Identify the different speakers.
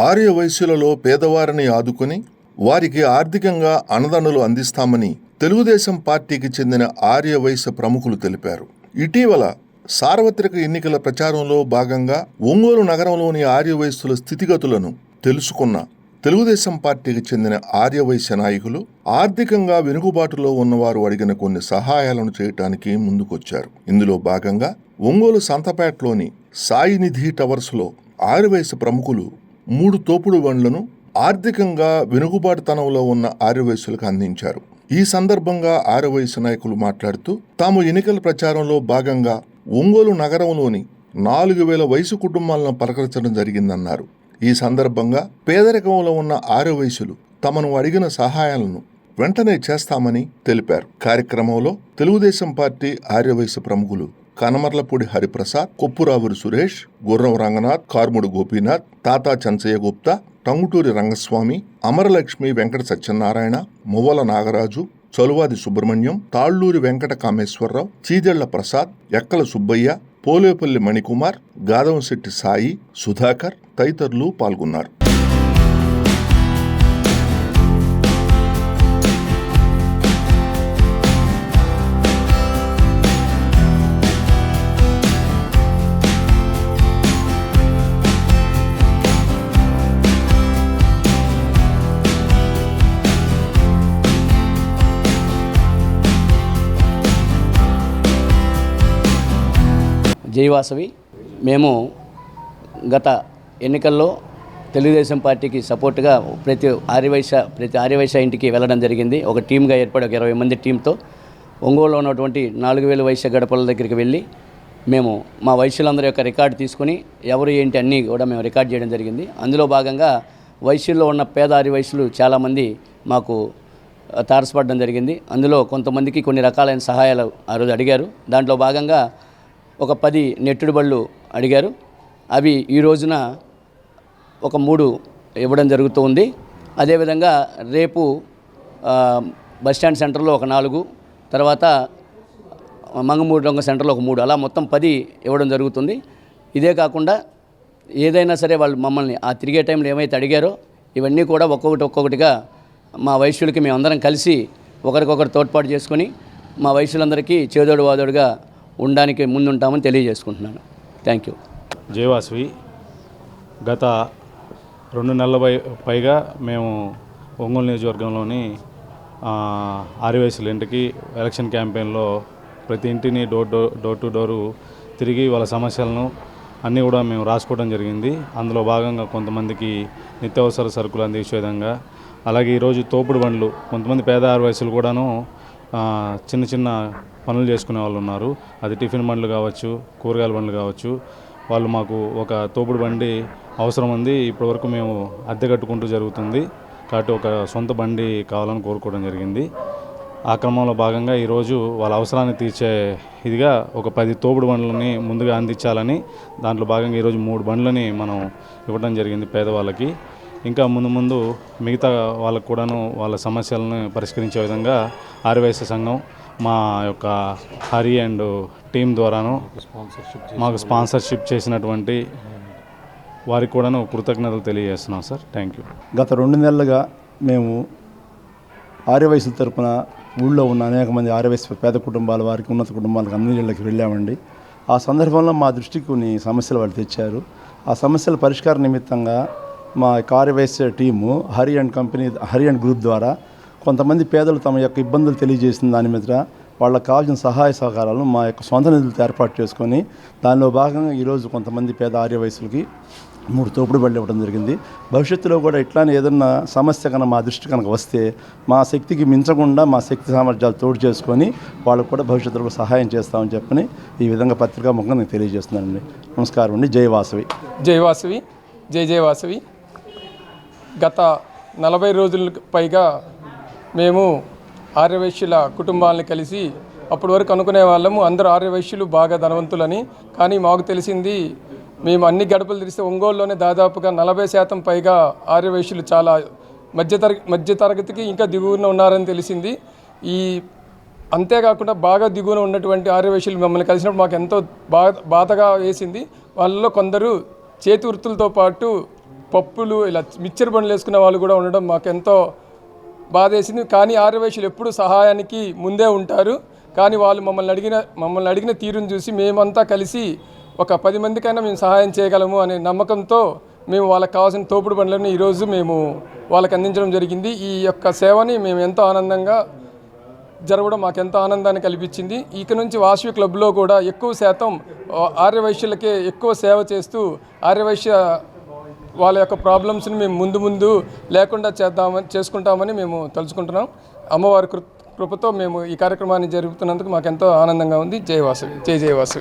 Speaker 1: ఆర్య వైశ్యులలో పేదవారిని ఆదుకొని వారికి ఆర్థికంగా అండదండలు అందిస్తామని తెలుగుదేశం పార్టీకి చెందిన ఆర్య వైశ్య ప్రముఖులు తెలిపారు. ఇటీవల సార్వత్రిక ఎన్నికల ప్రచారంలో భాగంగా ఒంగోలు నగరంలోని ఆర్య వైశ్యుల స్థితిగతులను తెలుసుకున్న తెలుగుదేశం పార్టీకి చెందిన ఆర్య వైశ్య నాయకులు ఆర్థికంగా వెనుకబాటులో ఉన్నవారు అడిగిన కొన్ని సహాయాలను చేయటానికి ముందుకొచ్చారు. ఇందులో భాగంగా ఒంగోలు సంతపేటలోని సాయినిధి టవర్స్లో ఆర్య వైశ్య ప్రముఖులు 3 తోపుడు బండ్లను ఆర్థికంగా వెనుకబాటుతనంలో ఉన్న ఆర్య వైశ్యులకు అందించారు. ఈ సందర్భంగా ఆర్య వైశ్య నాయకులు మాట్లాడుతూ తాము ఎన్నికల ప్రచారంలో భాగంగా ఒంగోలు నగరంలోని 4000 వైశ్య కుటుంబాలను పలకరించడం జరిగిందన్నారు. ఈ సందర్భంగా పేదరికంలో ఉన్న ఆర్య వైశ్యులు తమను అడిగిన సహాయాలను వెంటనే చేస్తామని తెలిపారు. కార్యక్రమంలో తెలుగుదేశం పార్టీ ఆర్య వైశ్య ప్రముఖులు కనమర్లపూడి హరిప్రసాద్, కొప్పురావురి సురేష్, గుర్రం రంగనాథ్, కార్ముడు గోపీనాథ్, తాతా చంచయ్య గుప్తా, టంగుటూరి రంగస్వామి, అమరలక్ష్మి వెంకట సత్యనారాయణ, మువ్వల నాగరాజు, చలువాది సుబ్రహ్మణ్యం, తాళ్లూరి వెంకట కామేశ్వరరావు, చీదెళ్ల ప్రసాద్, ఎక్కల సుబ్బయ్య, పోలేపల్లి మణికుమార్, గాదవంశెట్టి సాయి, సుధాకర్ తదితరులు పాల్గొన్నారు.
Speaker 2: జైవాసవి. మేము గత ఎన్నికల్లో తెలుగుదేశం పార్టీకి సపోర్ట్గా ప్రతి ఆర్యవైశ్య ఇంటికి వెళ్ళడం జరిగింది. ఒక టీమ్గా ఏర్పడి ఒక 20 మంది టీంతో ఒంగోలులో ఉన్నటువంటి 4000 వైశ్య గడపల దగ్గరికి వెళ్ళి మేము మా వైశ్యులందరి యొక్క రికార్డు తీసుకుని ఎవరు ఏంటి అన్నీ కూడా మేము రికార్డ్ చేయడం జరిగింది. అందులో భాగంగా వైశ్యుల్లో ఉన్న పేద ఆర్యవైశ్యులు చాలామంది మాకు తారసపడడం జరిగింది. అందులో కొంతమందికి కొన్ని రకాలైన సహాయాలు ఆ రోజు అడిగారు. దాంట్లో భాగంగా ఒక 10 నెట్టుడు బళ్ళు అడిగారు. అవి ఈ రోజున ఒక 3 ఇవ్వడం జరుగుతూ ఉంది. అదేవిధంగా రేపు బస్టాండ్ సెంటర్లో ఒక 4, తర్వాత మంగమూడి రంగ సెంటర్లో ఒక 3, అలా మొత్తం 10 ఇవ్వడం జరుగుతుంది. ఇదే కాకుండా ఏదైనా సరే వాళ్ళు మమ్మల్ని ఆ తిరిగే టైంలో ఏమైతే అడిగారో ఇవన్నీ కూడా ఒక్కొక్కటిగా మా వైశ్యులకి మేమందరం కలిసి ఒకరికొకరు తోడ్పాటు చేసుకొని మా వైశ్యులందరికీ చేదోడు వాదోడుగా ఉండడానికి ముందుంటామని తెలియజేసుకుంటున్నాను. Thank you.
Speaker 3: జైవాసవి. గత 2 నెలల పైగా మేము ఒంగోలు నియోజకవర్గంలోని ఆర్యవైశ్యుల ఇంటికి ఎలక్షన్ క్యాంపెయిన్లో ప్రతి ఇంటిని డోర్ టు డోరు తిరిగి వాళ్ళ సమస్యలను అన్నీ కూడా మేము రాసుకోవడం జరిగింది. అందులో భాగంగా కొంతమందికి నిత్యావసర సరుకులు అందించే విధంగా, అలాగే ఈరోజు తోపుడు బండ్లు, కొంతమంది పేద ఆర్యవైశ్యులు కూడాను చిన్న చిన్న పనులు చేసుకునే వాళ్ళు ఉన్నారు. అది టిఫిన్ బండ్లు కావచ్చు, కూరగాయల బండ్లు కావచ్చు. వాళ్ళు మాకు ఒక తోపుడు బండి అవసరం ఉంది, ఇప్పటివరకు మేము అద్దె కట్టుకుంటూ జరుగుతుంది కాబట్టి ఒక సొంత బండి కావాలని కోరుకోవడం జరిగింది. ఆ క్రమంలో భాగంగా ఈరోజు వాళ్ళ అవసరాన్ని తీర్చే ఇదిగా ఒక 10 తోపుడు బండ్లని ముందుగా అందించాలని దాంట్లో భాగంగా ఈరోజు 3 బండ్లని మనం ఇవ్వడం జరిగింది పేదవాళ్ళకి. ఇంకా ముందు మిగతా వాళ్ళకు కూడాను వాళ్ళ సమస్యలను పరిష్కరించే విధంగా ఆర్యవైశ్య సంఘం మా యొక్క హరి అండ్ టీం ద్వారాను మాకు స్పాన్సర్షిప్ చేసినటువంటి వారికి కూడాను కృతజ్ఞతలు తెలియజేస్తున్నాం సార్. Thank you.
Speaker 4: గత 2 నెలలుగా మేము ఆర్యవైశ్యుల తరపున ఊళ్ళో ఉన్న అనేక మంది ఆర్యవైశ్య పేద కుటుంబాల వారికి, ఉన్నత కుటుంబాలకు అన్ని ఇళ్ళకి వెళ్ళామండి. ఆ సందర్భంలో మా దృష్టికి కొన్ని సమస్యలు వాళ్ళు తెచ్చారు. ఆ సమస్యల పరిష్కార నిమిత్తంగా మా Aryavaishya team Hari and group ద్వారా కొంతమంది పేదలు తమ యొక్క ఇబ్బందులు తెలియజేసిన దాని మీద వాళ్ళకు కావాల్సిన సహాయ సహకారాలను మా యొక్క సొంత నిధులతో ఏర్పాటు చేసుకొని దానిలో భాగంగా ఈరోజు కొంతమంది పేద ఆర్యవైశ్యులకి 3 తోపుడు బళ్ళు ఇవ్వడం జరిగింది. భవిష్యత్తులో కూడా ఇట్లానే ఏదన్నా సమస్య కనుక మా దృష్టి కనుక వస్తే మా శక్తికి మించకుండా మా శక్తి సామర్థ్యాలు తోడు చేసుకొని వాళ్ళకు కూడా భవిష్యత్తులో సహాయం చేస్తామని చెప్పని ఈ విధంగా పత్రికా ముఖంగా నేను తెలియజేస్తున్నానండి. నమస్కారం అండి. జైవాసవి.
Speaker 5: జైవాసవి. జైవాసవి. గత 40 రోజులకు పైగా మేము ఆర్యవైశ్యుల కుటుంబాలను కలిసి అప్పటి వరకు అనుకునే వాళ్ళము అందరూ ఆర్యవైశ్యులు బాగా ధనవంతులని. కానీ మాకు తెలిసింది మేము అన్ని గడపలు తెరిస్తే ఒంగోలులోనే దాదాపుగా 40% పైగా ఆర్యవైశ్యులు చాలా మధ్య తరగతికి ఇంకా దిగువన ఉన్నారని తెలిసింది. అంతేకాకుండా బాగా దిగువన ఉన్నటువంటి ఆర్యవైశ్యులు మమ్మల్ని కలిసినప్పుడు మాకు ఎంతో బాధగా వేసింది. వాళ్ళలో కొందరు చేతి వృత్తులతో పాటు పప్పులు ఇలా మిక్చర్ బండ్లు వేసుకునే వాళ్ళు కూడా ఉండడం మాకెంతో బాధేసింది. కానీ ఆర్యవైశ్యులు ఎప్పుడు సహాయానికి ముందే ఉంటారు. కానీ వాళ్ళు మమ్మల్ని అడిగిన తీరును చూసి మేమంతా కలిసి ఒక 10 మందికైనా మేము సహాయం చేయగలము అనే నమ్మకంతో మేము వాళ్ళకి కావాల్సిన తోపుడు బండ్లను ఈరోజు మేము వాళ్ళకి అందించడం జరిగింది. ఈ యొక్క సేవని మేము ఎంతో ఆనందంగా జరగడం మాకెంతో ఆనందాన్ని కల్పించింది. ఇక నుంచి వాసవి క్లబ్లో కూడా ఎక్కువ శాతం ఆర్యవైశ్యులకే ఎక్కువ సేవ చేస్తూ ఆర్యవైశ్య వాళ్ళ యొక్క ప్రాబ్లమ్స్ని మేము ముందు లేకుండా చేసుకుంటామని మేము తలుచుకుంటున్నాం. అమ్మవారి కృపతో మేము ఈ కార్యక్రమాన్ని జరుపుతున్నందుకు మాకెంతో ఆనందంగా ఉంది. జై వాసవి, జై జై వాసవి.